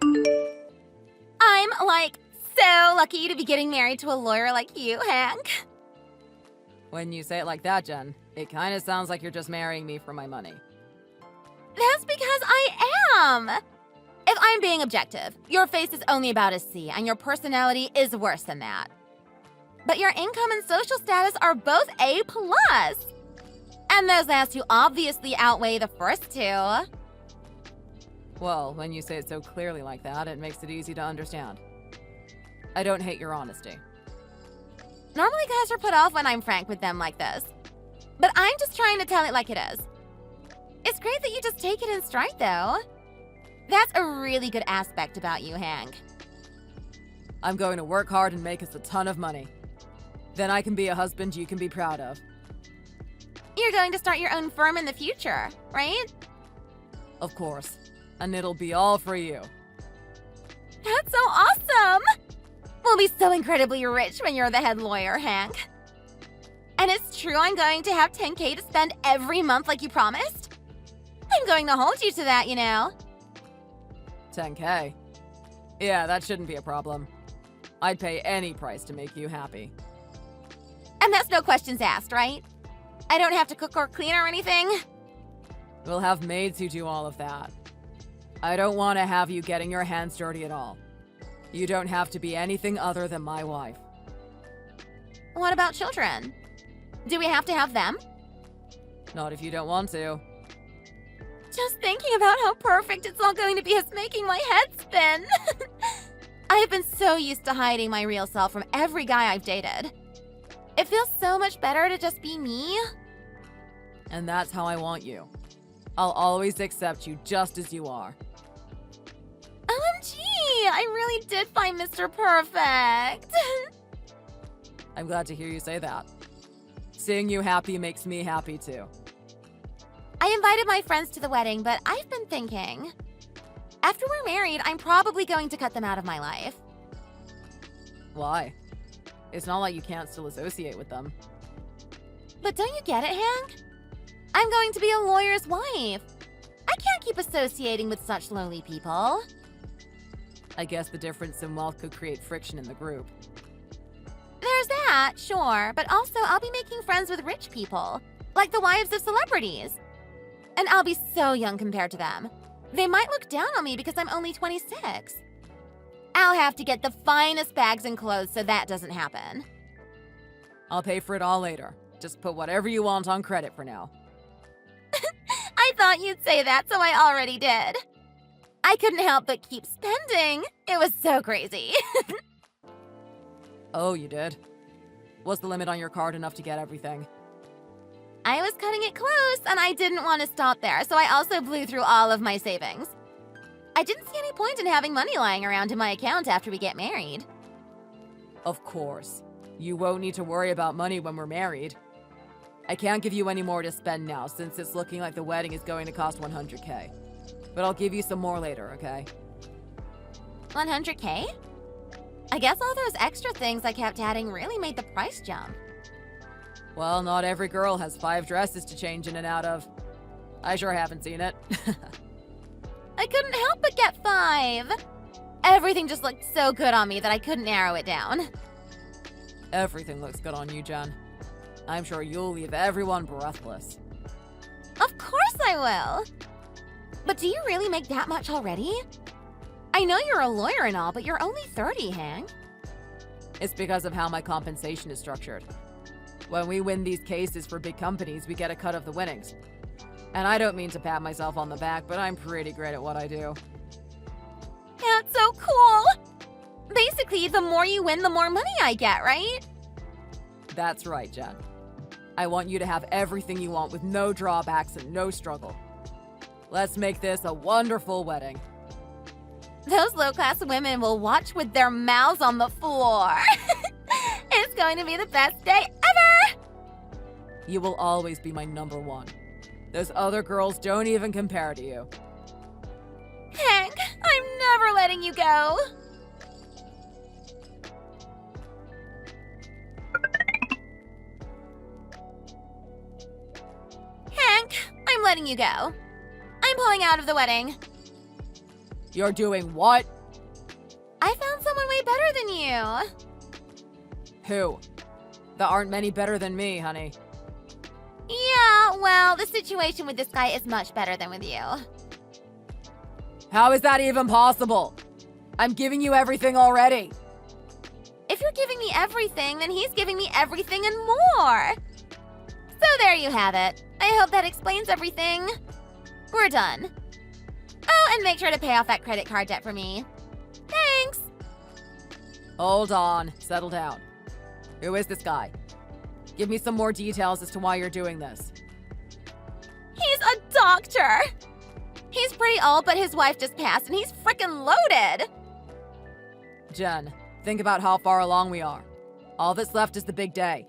I'm, like, so lucky to be getting married to a lawyer like you, Hank. When you say it like that, Jen, it kind of sounds like you're just marrying me for my money. That's because I am! If I'm being objective, your face is only about a C, and your personality is worse than that. But your income and social status are both A+. And those last two obviously outweigh the first two. Well, when you say it so clearly like that, it makes it easy to understand. I don't hate your honesty. Normally guys are put off when I'm frank with them like this. But I'm just trying to tell it like it is. It's great that you just take it in stride, though. That's a really good aspect about you, Hank. I'm going to work hard and make us a ton of money. Then I can be a husband you can be proud of. You're going to start your own firm in the future, right? Of course. And it'll be all for you. That's so awesome! We'll be so incredibly rich when you're the head lawyer, Hank. And it's true I'm going to have $10K to spend every month like you promised? I'm going to hold you to that, you know. 10K? Yeah, that shouldn't be a problem. I'd pay any price to make you happy. And that's no questions asked, right? I don't have to cook or clean or anything? We'll have maids who do all of that. I don't want to have you getting your hands dirty at all. You don't have to be anything other than my wife. What about children? Do we have to have them? Not if you don't want to. Just thinking about how perfect it's all going to be is making my head spin. I have been so used to hiding my real self from every guy I've dated. It feels so much better to just be me. And that's how I want you. I'll always accept you just as you are. OMG, I really did find Mr. Perfect. I'm glad to hear you say that. Seeing you happy makes me happy too. I invited my friends to the wedding, but I've been thinking, after we're married, I'm probably going to cut them out of my life. Why? It's not like you can't still associate with them. But don't you get it, Hank? I'm going to be a lawyer's wife. I can't keep associating with such lowly people. I guess the difference in wealth could create friction in the group. There's that, sure, but also I'll be making friends with rich people, like the wives of celebrities. And I'll be so young compared to them. They might look down on me because I'm only 26. I'll have to get the finest bags and clothes so that doesn't happen. I'll pay for it all later. Just put whatever you want on credit for now. I thought you'd say that, so I already did. I couldn't help but keep spending. It was so crazy. Oh, you did? Was the limit on your card enough to get everything? I was cutting it close, and I didn't want to stop there, so I also blew through all of my savings. I didn't see any point in having money lying around in my account after we get married. Of course. You won't need to worry about money when we're married. I can't give you any more to spend now, since it's looking like the wedding is going to cost 100K. But I'll give you some more later, okay? 100K? I guess all those extra things I kept adding really made the price jump. Well, not every girl has 5 dresses to change in and out of. I sure haven't seen it. I couldn't help but get 5. Everything just looked so good on me that I couldn't narrow it down. Everything looks good on you, Jen. I'm sure you'll leave everyone breathless. Of course I will! But do you really make that much already? I know you're a lawyer and all, but you're only 30, Hank. It's because of how my compensation is structured. When we win these cases for big companies, we get a cut of the winnings. And I don't mean to pat myself on the back, but I'm pretty great at what I do. That's so cool! Basically, the more you win, the more money I get, right? That's right, Jen. I want you to have everything you want with no drawbacks and no struggle. Let's make this a wonderful wedding. Those low-class women will watch with their mouths on the floor. It's going to be the best day ever! You will always be my number one. Those other girls don't even compare to you. Hank, I'm never letting you go. Hank, I'm letting you go. I'm pulling out of the wedding. You're doing what? I found someone way better than you. Who? There aren't many better than me, honey. Yeah, well, the situation with this guy is much better than with you. How is that even possible? I'm giving you everything already. If you're giving me everything, then he's giving me everything and more. So there you have it. I hope that explains everything. We're done. Oh, and make sure to pay off that credit card debt for me. Thanks. Hold on. Settle down. Who is this guy? Give me some more details as to why you're doing this. He's a doctor. He's pretty old, but his wife just passed, and he's frickin' loaded. Jen, think about how far along we are. All that's left is the big day.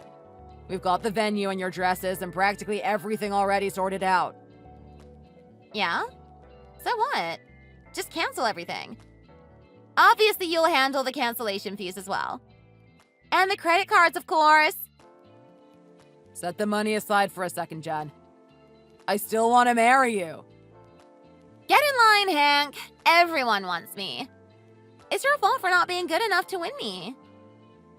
We've got the venue and your dresses and practically everything already sorted out. Yeah? So what? Just cancel everything. Obviously, you'll handle the cancellation fees as well. And the credit cards, of course. Set the money aside for a second, Jen. I still want to marry you. Get in line, Hank. Everyone wants me. It's your fault for not being good enough to win me.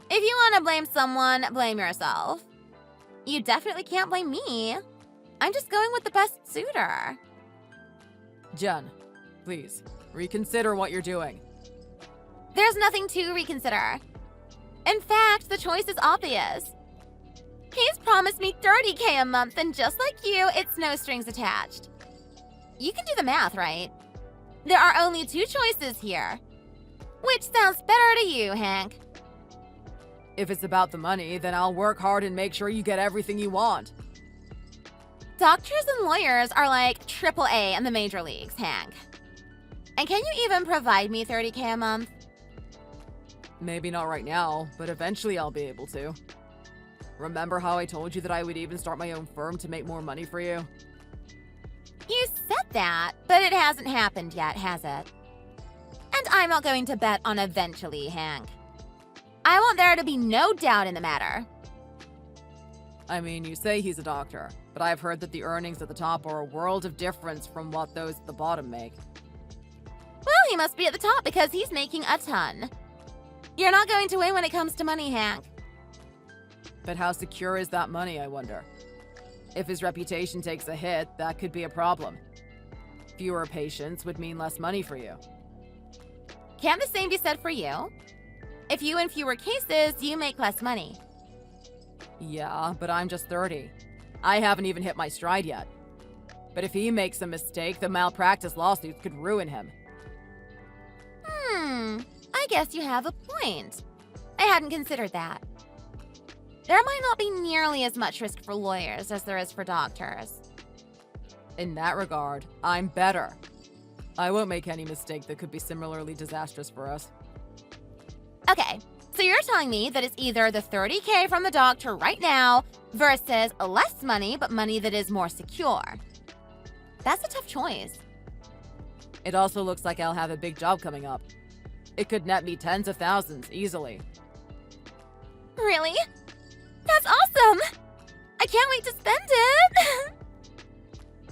If you want to blame someone, blame yourself. You definitely can't blame me. I'm just going with the best suitor. Jen, please, reconsider what you're doing. There's nothing to reconsider. In fact, the choice is obvious. He's promised me $30K a month, and just like you, it's no strings attached. You can do the math, right? There are only two choices here. Which sounds better to you, Hank? If it's about the money, then I'll work hard and make sure you get everything you want. Doctors and lawyers are like AAA in the major leagues, Hank. And can you even provide me $30K a month? Maybe not right now, but eventually I'll be able to. Remember how I told you that I would even start my own firm to make more money for you? You said that, but it hasn't happened yet, has it? And I'm not going to bet on eventually, Hank. I want there to be no doubt in the matter. I mean, you say he's a doctor, but I've heard that the earnings at the top are a world of difference from what those at the bottom make. Well, he must be at the top because he's making a ton. You're not going to win when it comes to money, Hank. But how secure is that money, I wonder? If his reputation takes a hit, that could be a problem. Fewer patients would mean less money for you. Can't the same be said for you? If you win fewer cases, you make less money. Yeah, but I'm just 30. I haven't even hit my stride yet. But if he makes a mistake, the malpractice lawsuits could ruin him. I guess you have a point. I hadn't considered that. There might not be nearly as much risk for lawyers as there is for doctors. In that regard, I'm better. I won't make any mistake that could be similarly disastrous for us. Okay, so you're telling me that it's either the $30K from the doctor right now versus less money, but money that is more secure. That's a tough choice. It also looks like I'll have a big job coming up. It could net me tens of thousands easily. Really? That's awesome! I can't wait to spend it!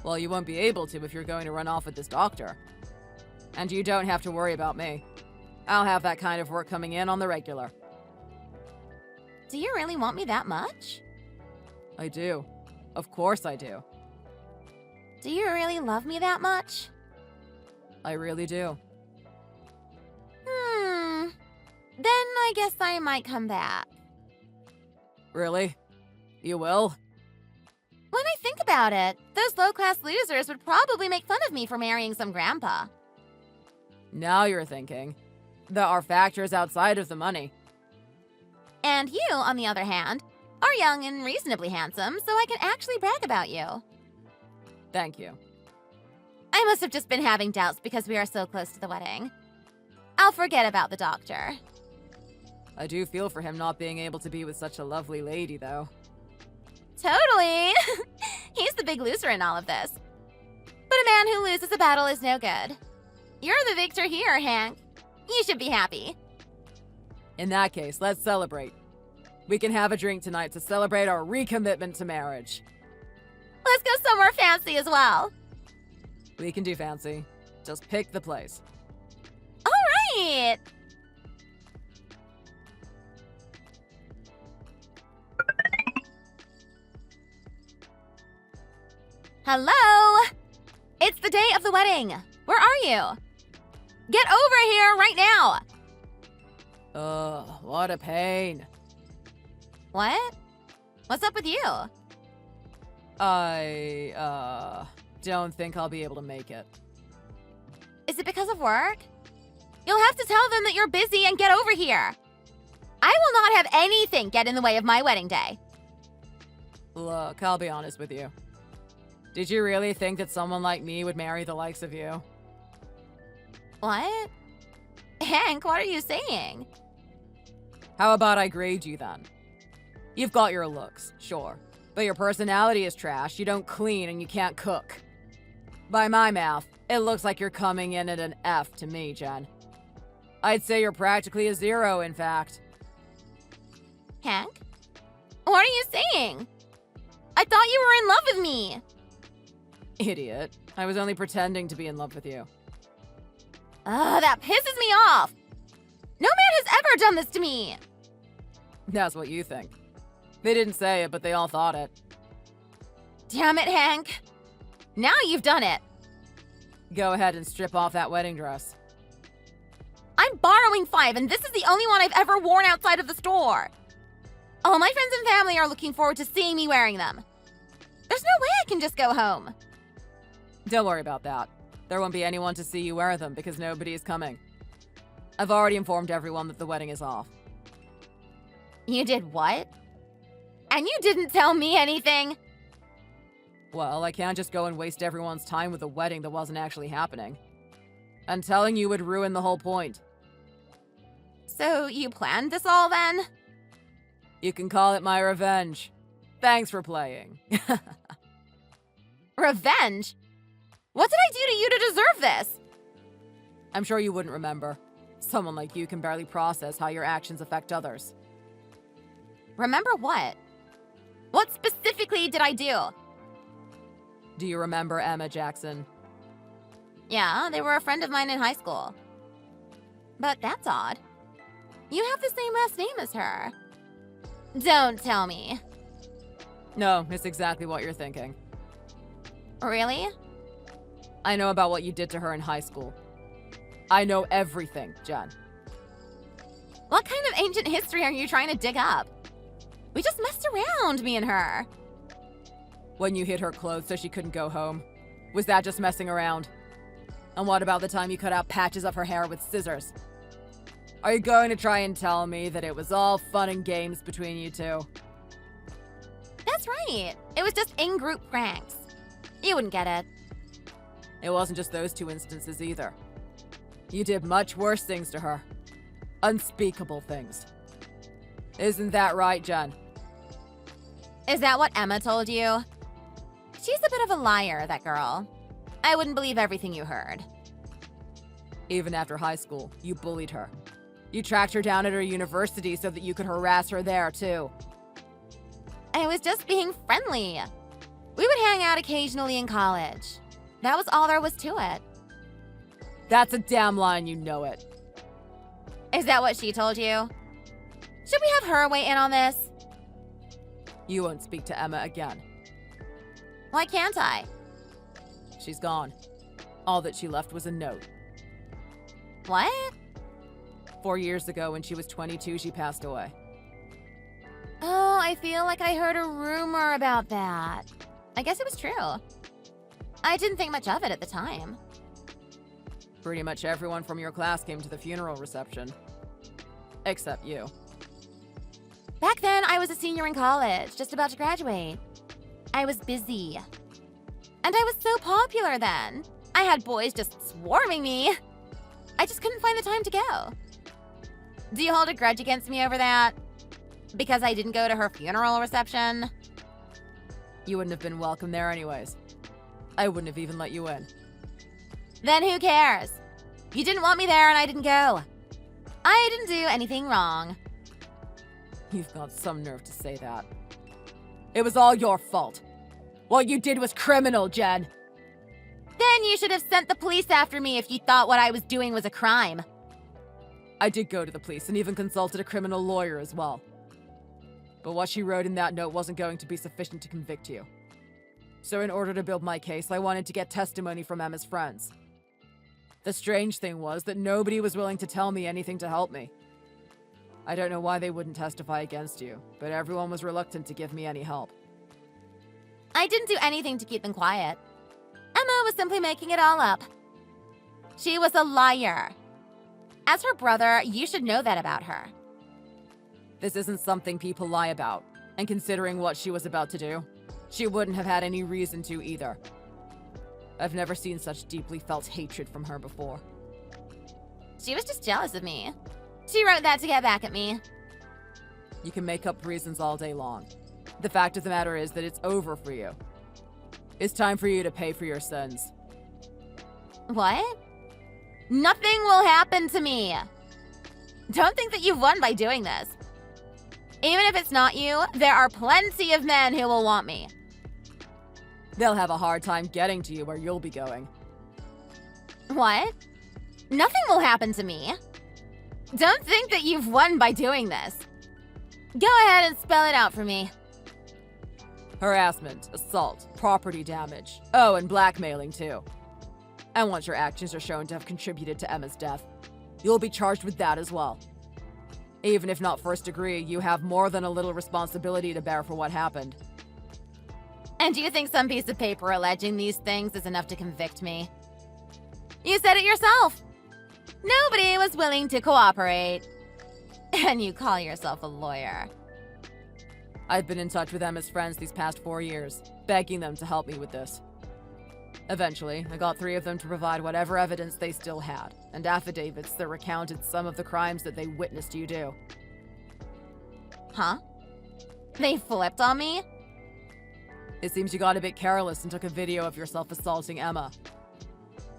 Well, you won't be able to if you're going to run off with this doctor. And you don't have to worry about me. I'll have that kind of work coming in on the regular. Do you really want me that much? I do. Of course I do. Do you really love me that much? I really do. Then I guess I might come back. Really? You will? When I think about it, those low-class losers would probably make fun of me for marrying some grandpa. Now you're thinking. There are factors outside of the money. And you, on the other hand, are young and reasonably handsome, so I can actually brag about you. Thank you. I must have just been having doubts because we are so close to the wedding. I'll forget about the doctor. I do feel for him not being able to be with such a lovely lady, though. Totally! He's the big loser in all of this. But a man who loses a battle is no good. You're the victor here, Hank. You should be happy. In that case, let's celebrate. We can have a drink tonight to celebrate our recommitment to marriage. Let's go somewhere fancy as well. We can do fancy. Just pick the place. Hello? It's the day of the wedding. Where are you? Get over here right now. Ugh, what a pain. What? What's up with you? I don't think I'll be able to make it. Is it because of work? You'll have to tell them that you're busy and get over here. I will not have anything get in the way of my wedding day. Look, I'll be honest with you. Did you really think that someone like me would marry the likes of you? What? Hank, what are you saying? How about I grade you then? You've got your looks, sure. But your personality is trash, you don't clean, and you can't cook. By my math, it looks like you're coming in at an F to me, Jen. I'd say you're practically a 0, in fact. Hank? What are you saying? I thought you were in love with me. Idiot. I was only pretending to be in love with you. Ugh, that pisses me off. No man has ever done this to me. That's what you think. They didn't say it, but they all thought it. Damn it, Hank. Now you've done it. Go ahead and strip off that wedding dress. I'm borrowing 5, and this is the only one I've ever worn outside of the store. All my friends and family are looking forward to seeing me wearing them. There's no way I can just go home. Don't worry about that. There won't be anyone to see you wear them because nobody is coming. I've already informed everyone that the wedding is off. You did what? And you didn't tell me anything? Well, I can't just go and waste everyone's time with a wedding that wasn't actually happening. And telling you would ruin the whole point. So you planned this all then? You can call it my revenge. Thanks for playing. Revenge? What did I do to you to deserve this? I'm sure you wouldn't remember. Someone like you can barely process how your actions affect others. Remember what? What specifically did I do? Do you remember Emma Jackson? Yeah, they were a friend of mine in high school. But that's odd. You have the same last name as her. Don't tell me. No, it's exactly what you're thinking. Really? I know about what you did to her in high school. I know everything, Jen. What kind of ancient history are you trying to dig up? We just messed around, me and her. When you hid her clothes so she couldn't go home, was that just messing around? And what about the time you cut out patches of her hair with scissors? Are you going to try and tell me that it was all fun and games between you two? That's right. It was just in-group pranks. You wouldn't get it. It wasn't just those 2 instances either. You did much worse things to her. Unspeakable things. Isn't that right, Jen? Is that what Emma told you? She's a bit of a liar, that girl. I wouldn't believe everything you heard. Even after high school, you bullied her. You tracked her down at her university so that you could harass her there, too. I was just being friendly. We would hang out occasionally in college. That was all there was to it. That's a damn lie, and you know it. Is that what she told you? Should we have her weigh in on this? You won't speak to Emma again. Why can't I? She's gone. All that she left was a note. What? 4 years ago, when she was 22, she passed away. Oh, I feel like I heard a rumor about that. I guess it was true. I didn't think much of it at the time. Pretty much everyone from your class came to the funeral reception. Except you. Back then, I was a senior in college, just about to graduate. I was busy. And I was so popular then. I had boys just swarming me. I just couldn't find the time to go. Do you hold a grudge against me over that? Because I didn't go to her funeral reception? You wouldn't have been welcome there anyways. I wouldn't have even let you in. Then who cares? You didn't want me there and I didn't go. I didn't do anything wrong. You've got some nerve to say that. It was all your fault. What you did was criminal, Jen. Then you should have sent the police after me if you thought what I was doing was a crime. I did go to the police and even consulted a criminal lawyer as well. But what she wrote in that note wasn't going to be sufficient to convict you. So in order to build my case, I wanted to get testimony from Emma's friends. The strange thing was that nobody was willing to tell me anything to help me. I don't know why they wouldn't testify against you, but everyone was reluctant to give me any help. I didn't do anything to keep them quiet. Emma was simply making it all up. She was a liar. As her brother, you should know that about her. This isn't something people lie about, and considering what she was about to do, she wouldn't have had any reason to either. I've never seen such deeply felt hatred from her before. She was just jealous of me. She wrote that to get back at me. You can make up reasons all day long. The fact of the matter is that it's over for you. It's time for you to pay for your sins. What? Nothing will happen to me. Don't think that you've won by doing this. Even if it's not you, there are plenty of men who will want me. They'll have a hard time getting to you where you'll be going. What? Nothing will happen to me. Don't think that you've won by doing this. Go ahead and spell it out for me. Harassment, assault, property damage. Oh, and blackmailing too. And once your actions are shown to have contributed to Emma's death, you'll be charged with that as well. Even if not first degree, you have more than a little responsibility to bear for what happened. And do you think some piece of paper alleging these things is enough to convict me? You said it yourself. Nobody was willing to cooperate. And you call yourself a lawyer. I've been in touch with Emma's friends these past 4 years, begging them to help me with this. Eventually, I got 3 of them to provide whatever evidence they still had, and affidavits that recounted some of the crimes that they witnessed you do. Huh? They flipped on me? It seems you got a bit careless and took a video of yourself assaulting Emma.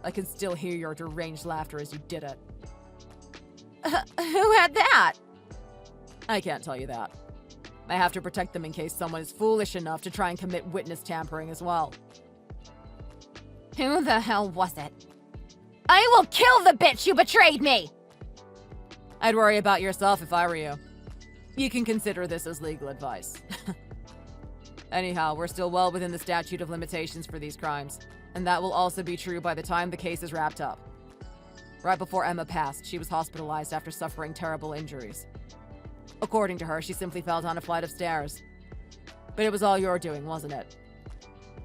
I can still hear your deranged laughter as you did it. Who had that? I can't tell you that. I have to protect them in case someone is foolish enough to try and commit witness tampering as well. Who the hell was it? I will kill the bitch who betrayed me! I'd worry about yourself if I were you. You can consider this as legal advice. Anyhow, we're still well within the statute of limitations for these crimes, and that will also be true by the time the case is wrapped up. Right before Emma passed, she was hospitalized after suffering terrible injuries. According to her, she simply fell down a flight of stairs. But it was all your doing, wasn't it?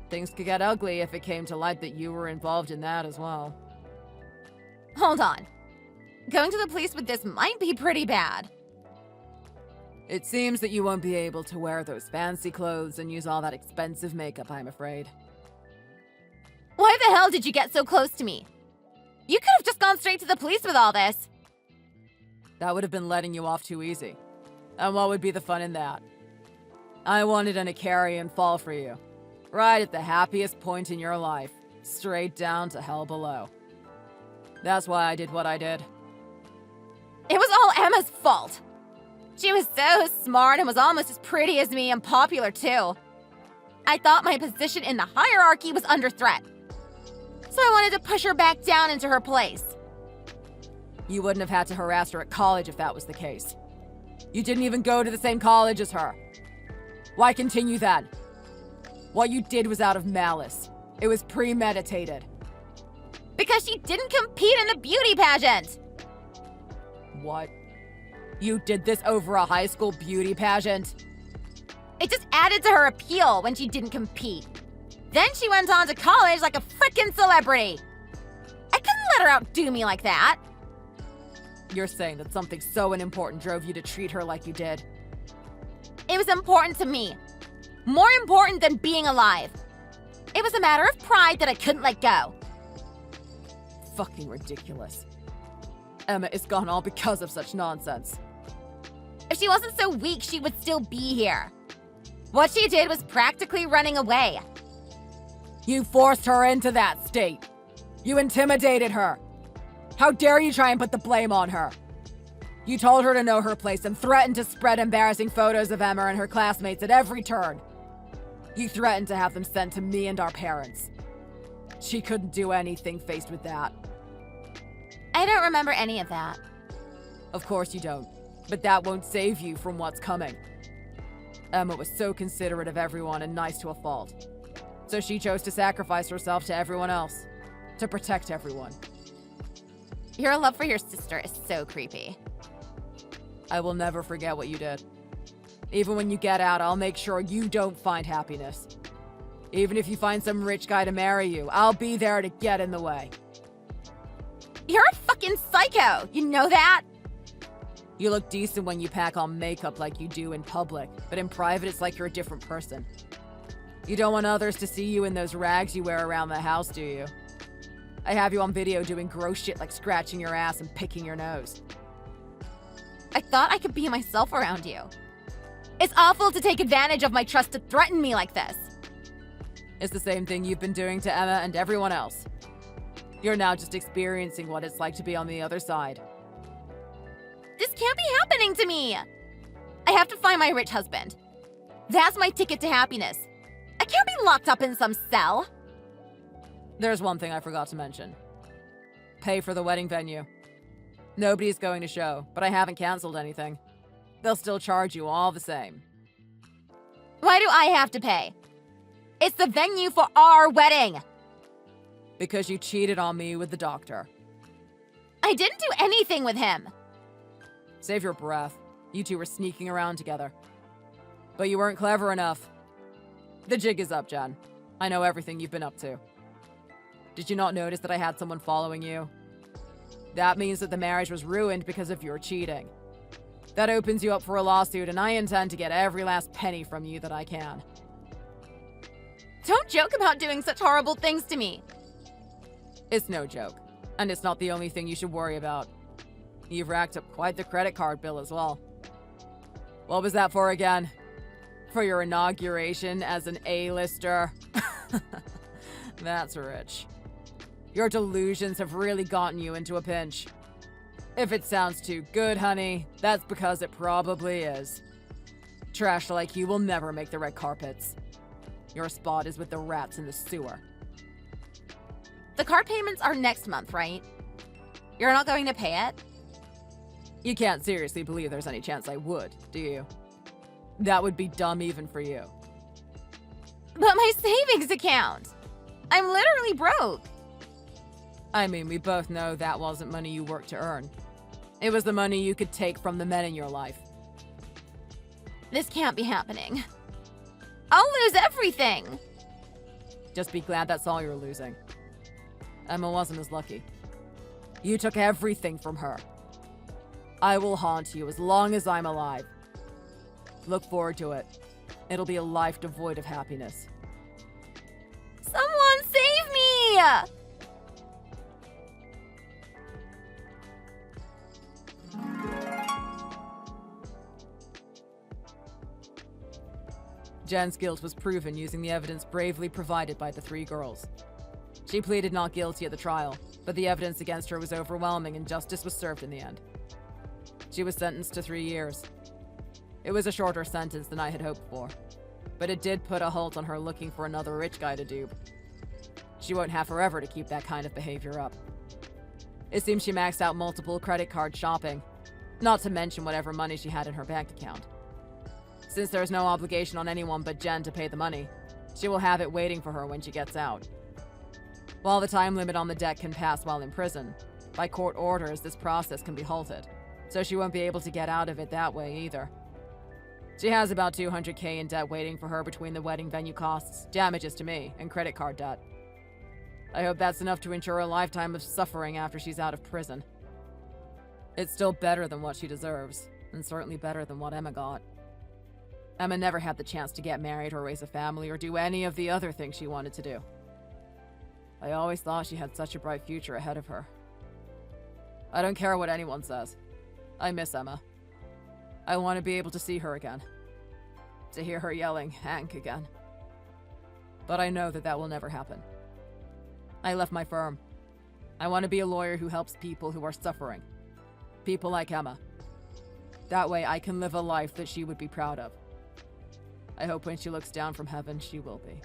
Things could get ugly if it came to light that you were involved in that as well. Hold on. Going to the police with this might be pretty bad. It seems that you won't be able to wear those fancy clothes and use all that expensive makeup, I'm afraid. Why the hell did you get so close to me? You could have just gone straight to the police with all this. That would have been letting you off too easy. And what would be the fun in that? I wanted an Icarian fall for you. Right at the happiest point in your life. Straight down to hell below. That's why I did what I did. It was all Emma's fault. She was so smart and was almost as pretty as me and popular too. I thought my position in the hierarchy was under threat. So I wanted to push her back down into her place. You wouldn't have had to harass her at college if that was the case. You didn't even go to the same college as her. Why continue then? What you did was out of malice. It was premeditated. Because she didn't compete in the beauty pageant. What? You did this over a high school beauty pageant? It just added to her appeal when she didn't compete. Then she went on to college like a frickin' celebrity. I couldn't let her outdo me like that. You're saying that something so unimportant drove you to treat her like you did? It was important to me. More important than being alive. It was a matter of pride that I couldn't let go. Fucking ridiculous. Emma is gone all because of such nonsense. If she wasn't so weak, she would still be here. What she did was practically running away. You forced her into that state. You intimidated her. How dare you try and put the blame on her? You told her to know her place and threatened to spread embarrassing photos of Emma and her classmates at every turn. You threatened to have them sent to me and our parents. She couldn't do anything faced with that. I don't remember any of that. Of course you don't, but that won't save you from what's coming. Emma was so considerate of everyone and nice to a fault. So she chose to sacrifice herself to everyone else. To protect everyone. Your love for your sister is so creepy. I will never forget what you did. Even when you get out, I'll make sure you don't find happiness. Even if you find some rich guy to marry you, I'll be there to get in the way. You're a fucking psycho! You know that? You look decent when you pack on makeup like you do in public, but in private it's like you're a different person. You don't want others to see you in those rags you wear around the house, do you? I have you on video doing gross shit like scratching your ass and picking your nose. I thought I could be myself around you. It's awful to take advantage of my trust to threaten me like this. It's the same thing you've been doing to Emma and everyone else. You're now just experiencing what it's like to be on the other side. This can't be happening to me! I have to find my rich husband. That's my ticket to happiness. I can't be locked up in some cell. There's one thing I forgot to mention. Pay for the wedding venue. Nobody's going to show, but I haven't canceled anything. They'll still charge you all the same. Why do I have to pay? It's the venue for our wedding! Because you cheated on me with the doctor. I didn't do anything with him. Save your breath. You two were sneaking around together. But you weren't clever enough. The jig is up, Jen. I know everything you've been up to. Did you not notice that I had someone following you? That means that the marriage was ruined because of your cheating. That opens you up for a lawsuit, and I intend to get every last penny from you that I can. Don't joke about doing such horrible things to me. It's no joke, and it's not the only thing you should worry about. You've racked up quite the credit card bill as well. What was that for again? For your inauguration as an A-lister? That's rich. Your delusions have really gotten you into a pinch. If it sounds too good, honey, that's because it probably is. Trash like you will never make the red carpets. Your spot is with the rats in the sewer. The card payments are next month, right? You're not going to pay it? You can't seriously believe there's any chance I would, do you? That would be dumb even for you. But my savings account! I'm literally broke! I mean, we both know that wasn't money you worked to earn. It was the money you could take from the men in your life. This can't be happening. I'll lose everything! Just be glad that's all you're losing. Emma wasn't as lucky. You took everything from her. I will haunt you as long as I'm alive. Look forward to it. It'll be a life devoid of happiness. Someone save me! Jen's guilt was proven using the evidence bravely provided by the three girls. She pleaded not guilty at the trial, but the evidence against her was overwhelming and justice was served in the end. She was sentenced to 3 years. It was a shorter sentence than I had hoped for, but it did put a halt on her looking for another rich guy to dupe. She won't have forever to keep that kind of behavior up. It seems she maxed out multiple credit card shopping, not to mention whatever money she had in her bank account. Since there is no obligation on anyone but Jen to pay the money, she will have it waiting for her when she gets out. While the time limit on the debt can pass while in prison, by court orders this process can be halted, so she won't be able to get out of it that way either. She has about $200K in debt waiting for her between the wedding venue costs, damages to me, and credit card debt. I hope that's enough to ensure a lifetime of suffering after she's out of prison. It's still better than what she deserves, and certainly better than what Emma got. Emma never had the chance to get married or raise a family or do any of the other things she wanted to do. I always thought she had such a bright future ahead of her. I don't care what anyone says. I miss Emma. I want to be able to see her again. To hear her yelling, "Hank," again. But I know that that will never happen. I left my firm. I want to be a lawyer who helps people who are suffering. People like Emma. That way I can live a life that she would be proud of. I hope when she looks down from heaven, she will be.